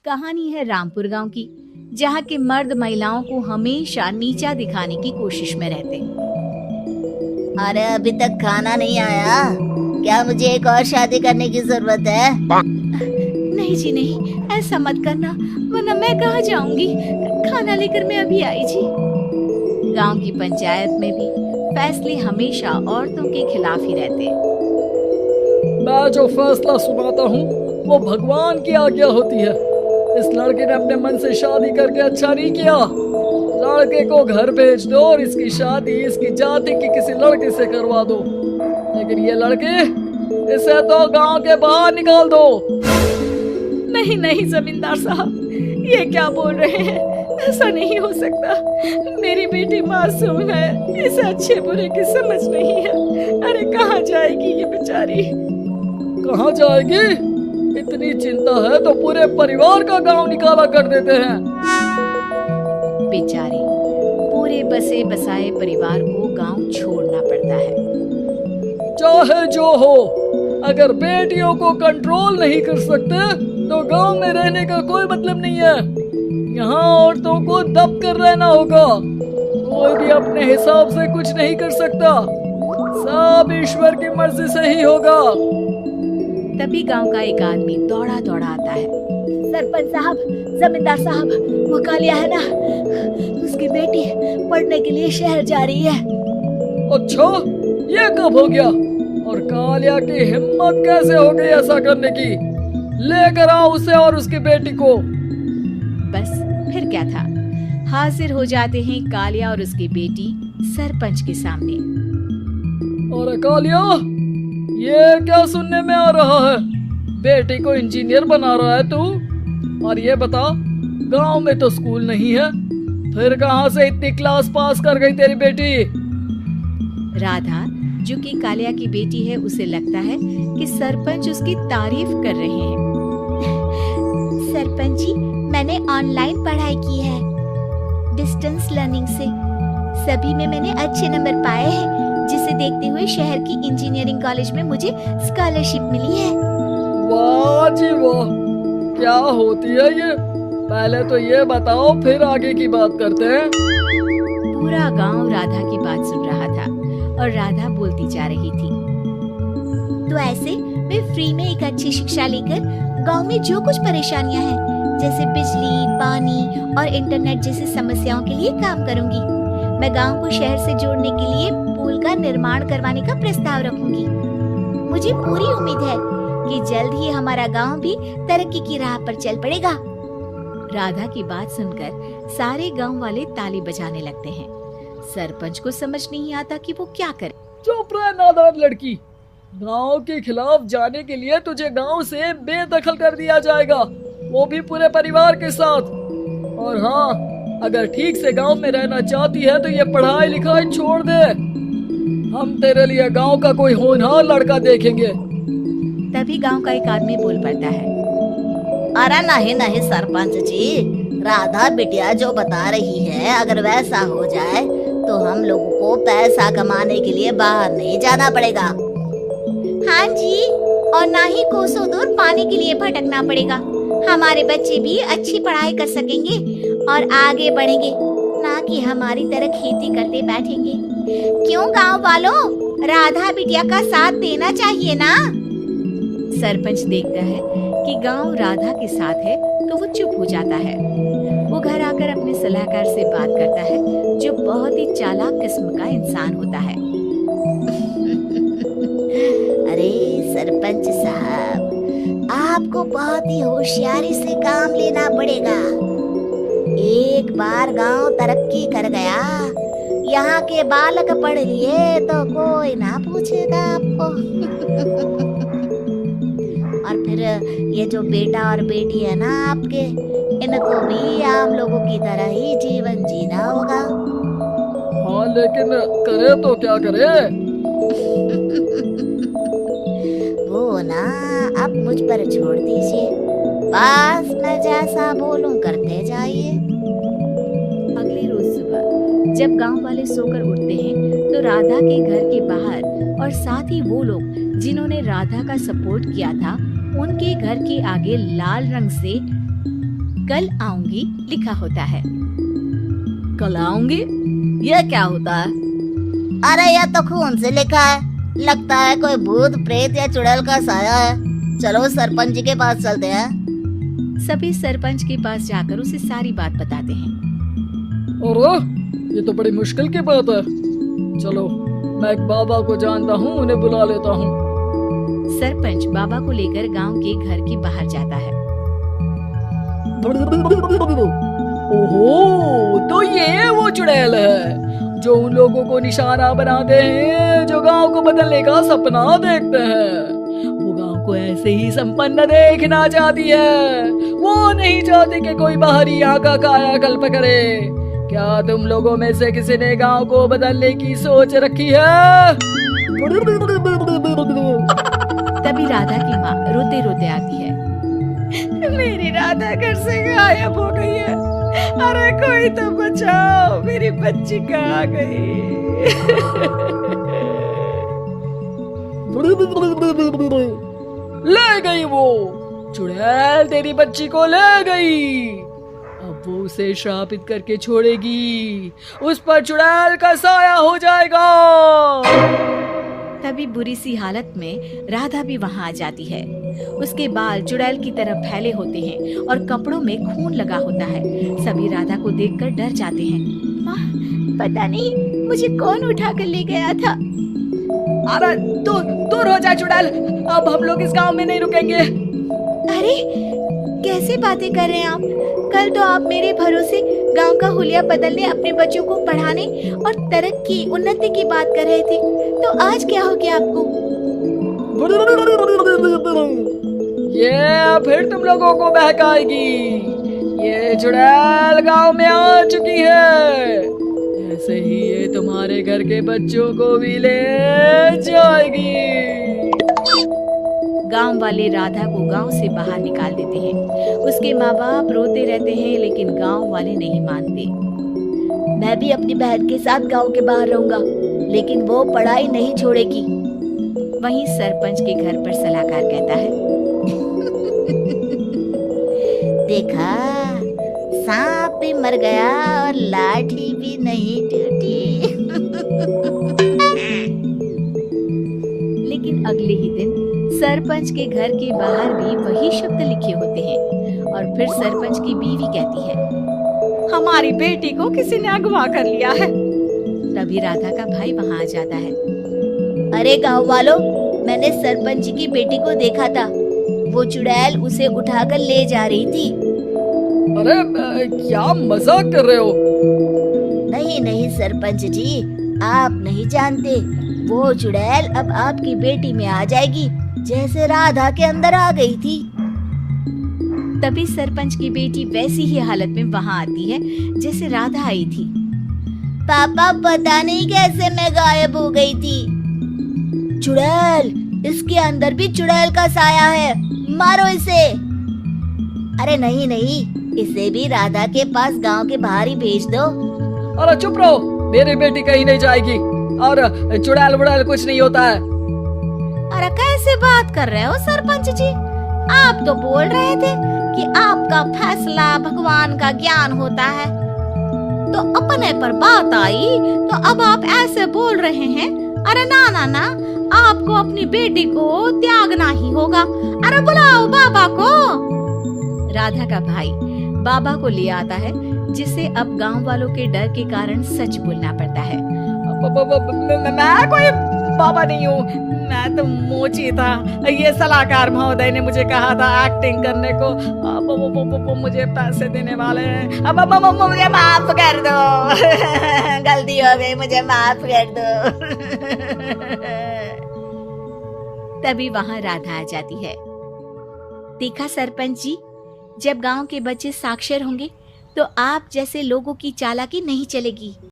कहानी है रामपुर गांव की, जहां के मर्द महिलाओं को हमेशा नीचा दिखाने की कोशिश में रहते। अरे अभी तक खाना नहीं आया, क्या मुझे एक और शादी करने की जरूरत है? नहीं जी नहीं, ऐसा मत करना, वरना मैं कहाँ जाऊंगी। खाना लेकर मैं अभी आई जी। गांव की पंचायत में भी फैसले हमेशा औरतों के खिलाफ ही रहते। मैं जो फैसला सुनाता हूँ वो भगवान की आज्ञा होती है। इस लड़के ने अपने मन से शादी करके अच्छा नहीं किया। लड़के को घर भेज दो और इसकी शादी इसकी जाति की किसी लड़के से करवा दो। लेकिन ये लड़के, इसे तो गांव के बाहर निकाल दो। नहीं नहीं जमींदार साहब, ये क्या बोल रहे हैं? ऐसा नहीं हो सकता। मेरी बेटी मासूम है, इसे अच्छे बुरे की समझ नहीं है। अरे कहाँ जाएगी ये बेचारी? कहाँ जाएगी? इतनी चिंता है तो पूरे परिवार का गांव निकाला कर देते हैं। बेचारी, पूरे बसे बसाए परिवार को गांव छोड़ना पड़ता है। चाहे जो हो, अगर बेटियों को कंट्रोल नहीं कर सकते तो गांव में रहने का कोई मतलब नहीं है। यहाँ औरतों को दब कर रहना होगा। कोई भी अपने हिसाब से कुछ नहीं कर सकता, सब ईश्वर की मर्जी से ही होगा। तभी गांव का एक आदमी दौड़ा दौड़ा आता है। सरपंच साहब, जमींदार साहब, वो कालिया है ना, उसकी बेटी पढ़ने के लिए शहर जा रही है। अच्छा, ये कब हो गया? और कालिया की हिम्मत कैसे हो गई ऐसा करने की? लेकर आओ उसे और उसकी बेटी को। बस फिर क्या था, हाजिर हो जाते हैं कालिया और उसकी बेटी सरपंच के सामने। और कालिया, ये क्या सुनने में आ रहा है? बेटी को इंजीनियर बना रहा है तू? और ये बता, गांव में तो स्कूल नहीं है, फिर कहां से इतनी क्लास पास कर गई तेरी बेटी? राधा, जो कि कालिया की बेटी है, उसे लगता है कि सरपंच उसकी तारीफ कर रहे हैं। सरपंच जी, मैंने ऑनलाइन पढ़ाई की है, डिस्टेंस लर्निंग से। सभी में मैंने अच्छे नंबर पाए हैं, जिसे देखते हुए शहर की इंजीनियरिंग कॉलेज में मुझे स्कॉलरशिप मिली है। वाह जी वाह, क्या होती है ये? पहले तो ये बताओ, फिर आगे की बात करते हैं। पूरा गांव राधा की बात सुन रहा था और राधा बोलती जा रही थी। तो ऐसे मैं फ्री में एक अच्छी शिक्षा लेकर गांव में जो कुछ परेशानियां हैं, जैसे बिजली, पानी और इंटरनेट जैसी समस्याओं के लिए काम करूंगी। मैं गांव को शहर से जोड़ने के लिए पुल का निर्माण करवाने का प्रस्ताव रखूंगी। मुझे पूरी उम्मीद है कि जल्द ही हमारा गांव भी तरक्की की राह पर चल पड़ेगा। राधा की बात सुनकर सारे गांव वाले ताली बजाने लगते हैं। सरपंच को समझ नहीं आता कि वो क्या करे। चुप रह नादान लड़की, गांव के खिलाफ जाने के लिए तुझे गांव से बेदखल कर दिया जाएगा, वो भी पूरे परिवार के साथ। और हाँ, अगर ठीक से गांव में रहना चाहती है तो ये पढ़ाई लिखाई छोड़ दे। हम तेरे लिए गांव का कोई होनहार लड़का देखेंगे। तभी गांव का एक आदमी बोल पड़ता है। अरे नहीं नहीं सरपंच जी, राधा बिटिया जो बता रही है, अगर वैसा हो जाए तो हम लोगों को पैसा कमाने के लिए बाहर नहीं जाना पड़ेगा। हाँ जी, और ना ही कोसों दूर पानी के लिए भटकना पड़ेगा। हमारे बच्चे भी अच्छी पढ़ाई कर सकेंगे और आगे बढ़ेंगे, ना कि हमारी तरह खेती करते बैठेंगे। क्यों गांव वालों, राधा बिटिया का साथ देना चाहिए ना। सरपंच देखता है कि गांव राधा के साथ है तो वो चुप हो जाता है। वो घर आकर अपने सलाहकार से बात करता है, जो बहुत ही चालाक किस्म का इंसान होता है। अरे सरपंच साहब, आपको बहुत ही होशियारी से काम लेना पड़ेगा। एक बार गांव तरक्की कर गया, यहाँ के बालक पढ़ लिए तो कोई ना पूछेगा आपको। और फिर ये जो बेटा और बेटी है ना आपके, इनको भी आम लोगों की तरह ही जीवन जीना होगा। हाँ, लेकिन करे तो क्या करे? वो ना अब मुझ पर छोड़ दीजिए, बस मैं जैसा बोलूं करते जाइए। अगले रोज सुबह जब गांव वाले सोकर उठते हैं तो राधा के घर के बाहर और साथ ही वो लोग जिन्होंने राधा का सपोर्ट किया था, उनके घर के आगे लाल रंग से कल आऊंगी लिखा होता है। कल आऊंगी, यह क्या होता है? अरे यह तो खून से लिखा है, लगता है कोई भूत प्रेत या चुड़ैल का साया है। चलो सरपंच जी के पास चलते हैं। सभी सरपंच के पास जाकर उसे सारी बात बताते हैं। अरे ये तो बड़ी मुश्किल की बात है। चलो मैं एक बाबा को जानता हूँ, उन्हें बुला लेता हूँ। सरपंच बाबा को लेकर गांव के घर के बाहर जाता है। ओहो, तो ये वो चुड़ैल है जो उन लोगों को निशाना बनाते हैं जो गांव को बदलने का सपना देखते हैं। वो गांव को ऐसे ही संपन्न देखना चाहती है, वो नहीं चाहती कि कोई बाहरी यहाँ का कायाकल्प करे। क्या तुम लोगों में से किसी ने गांव को बदलने की सोच रखी है? तभी राधा की माँ रोते रोते आती है। मेरी राधा घर से गायब हो गई है, अरे कोई तो बचाओ, मेरी बच्ची कहाँ गई? ले गई वो चुड़ैल, तेरी बच्ची को ले गई। अब वो उसे श्रापित करके छोड़ेगी, उस पर चुड़ैल का साया हो जाएगा। तभी बुरी सी हालत में राधा भी वहां आ जाती है। उसके बाल चुड़ैल की तरह फैले होते हैं और कपड़ों में खून लगा होता है। सभी राधा को देखकर डर जाते हैं। माँ, पता नहीं मुझे कौन उठा कर ले गया था। अरे दूर हो जा चुड़ैल, अब हम लोग इस गांव में नहीं रुकेंगे। अरे कैसे बातें कर रहे हैं आप? कल तो आप मेरे भरोसे गांव का हुलिया बदलने, अपने बच्चों को पढ़ाने और तरक्की उन्नति की बात कर रहे थे, तो आज क्या हो गया आपको? ये फिर तुम लोगों को बहकाएगी। ये चुड़ैल गांव में आ चुकी है, ऐसे ही ये तुम्हारे घर के बच्चों को भी ले जाएगी। गांव वाले राधा को गांव से बाहर निकाल देते हैं। उसके माँ बाप रोते रहते हैं, लेकिन गांव वाले नहीं मानते। मैं भी अपनी बहन के साथ गांव के बाहर रहूंगा, लेकिन वो पढ़ाई नहीं छोड़ेगी। वहीं सरपंच के घर पर सलाहकार कहता है। देखा, सांप भी मर गया और लाठी भी नहीं टूटी। लेकिन अगले ही दिन सरपंच के घर के बाहर भी वही शब्द लिखे होते हैं और फिर सरपंच की बीवी कहती है, हमारी बेटी को किसी ने अगवा कर लिया है। तभी राधा का भाई वहां आ जाता है। अरे गांव वालों, मैंने सरपंच जी की बेटी को देखा था, वो चुड़ैल उसे उठाकर ले जा रही थी। अरे क्या मजाक कर रहे हो? नहीं नहीं सरपंच जी, आप नहीं जानते, वो चुड़ैल अब आपकी बेटी में आ जाएगी, जैसे राधा के अंदर आ गई थी। तभी सरपंच की बेटी वैसी ही हालत में वहां आती है जैसे राधा आई थी। पापा पता नहीं कैसे मैं गायब हो गई थी। चुड़ैल, इसके अंदर भी चुड़ैल का साया है, मारो इसे। अरे नहीं नहीं, इसे भी राधा के पास गांव के बाहर ही भेज दो। अरे चुप रहो, मेरी बेटी कहीं नहीं जाएगी और चुड़ैल वुड़ैल कुछ नहीं होता है। अरे कैसे बात कर रहे हो सरपंच जी? आप तो बोल रहे थे कि आपका फैसला भगवान का ज्ञान होता है, तो अपने पर बात आई तो अब आप ऐसे बोल रहे हैं। अरे ना ना ना, आपको अपनी बेटी को त्यागना ही होगा। अरे बुलाओ बाबा को। राधा का भाई बाबा को ले आता है, जिसे अब गांव वालों के डर के कारण सच बोलना पड़ता है। मैं कोई बाबा नहीं हूँ, मैं तो मोची था। ये सलाहकार महोदय ने मुझे कहा था एक्टिंग करने को, वो मुझे पैसे देने वाले हैं। अब मुझे माफ कर दो। गलती हो गई, मुझे माफ कर दो। तभी वहां राधा आ जाती है। देखा सरपंच जी, जब गांव के बच्चे साक्षर होंगे तो आप जैसे लोगों की चालाकी नहीं चलेगी।